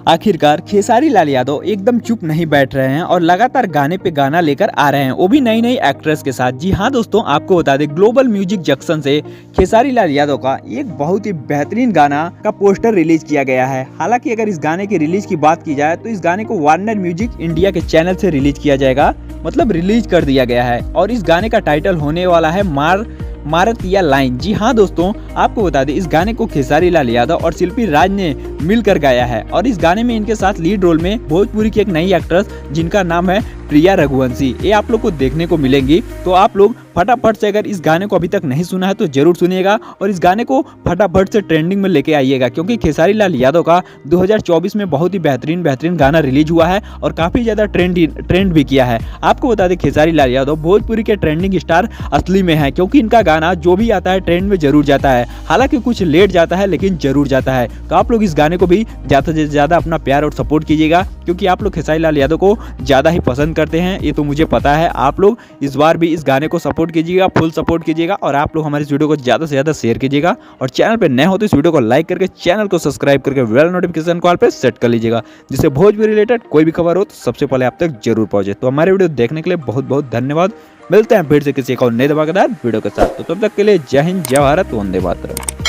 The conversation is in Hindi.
आखिरकार खेसारी लाल यादव एकदम चुप नहीं बैठ रहे हैं और लगातार गाने पे गाना लेकर आ रहे हैं, वो भी नई नई एक्ट्रेस के साथ। जी हाँ दोस्तों, आपको बता दें ग्लोबल म्यूजिक जंक्शन से खेसारी लाल यादव का एक बहुत ही बेहतरीन गाना का पोस्टर रिलीज किया गया है। हालांकि अगर इस गाने की रिलीज की बात की जाए तो इस गाने को वार्नर म्यूजिक इंडिया के चैनल से रिलीज किया जाएगा, मतलब रिलीज कर दिया गया है। और इस गाने का टाइटल होने वाला है मारत या लाइन। जी हाँ दोस्तों, आपको बता दें इस गाने को खेसारी लाल यादव और शिल्पी राज ने मिलकर गाया है और इस गाने में इनके साथ लीड रोल में भोजपुरी की एक नई एक्ट्रेस जिनका नाम है प्रिया रघुवंशी, ये आप लोग को देखने को मिलेंगी। तो आप लोग फटाफट से अगर इस गाने को अभी तक नहीं सुना है तो जरूर सुनिएगा और इस गाने को फटाफट से ट्रेंडिंग में लेके आइएगा, क्योंकि खेसारी लाल यादव का 2024 में बहुत ही बेहतरीन गाना रिलीज हुआ है और काफी ज्यादा ट्रेंड भी किया है। आपको बता दें खेसारी लाल यादव भोजपुरी के ट्रेंडिंग स्टार असली में है, क्योंकि इनका गाना जो भी आता है ट्रेंड में जरूर जाता है। हालांकि कुछ लेट जाता है लेकिन जरूर जाता है। तो आप लोग इस गाने को भी ज्यादा से ज्यादा अपना प्यार और सपोर्ट कीजिएगा, क्योंकि आप लोग खेसारी लाल यादव को ज्यादा ही पसंद करते हैं, ये तो मुझे पता है। आप लोग इस बार भी इस गाने को सपोर्ट कीजिएगा, फुल सपोर्ट कीजिएगा और आप लोग हमारे इस वीडियो को ज्यादा से ज्यादा शेयर कीजिएगा और चैनल पे नए हो तो इस वीडियो को लाइक करके चैनल को सब्सक्राइब करके बेल नोटिफिकेशन कॉल पे सेट कर लीजिएगा, जिससे भोजपुरी रिलेटेड कोई भी खबर हो तो सबसे पहले आप तक जरूर पहुंचे। तो हमारे वीडियो देखने के लिए बहुत बहुत धन्यवाद। मिलते हैं फिर से किसी एक और नए धमाकेदार वीडियो के साथ। तो तब तक के लिए जय हिंद, जय भारत, वंदे मातरम।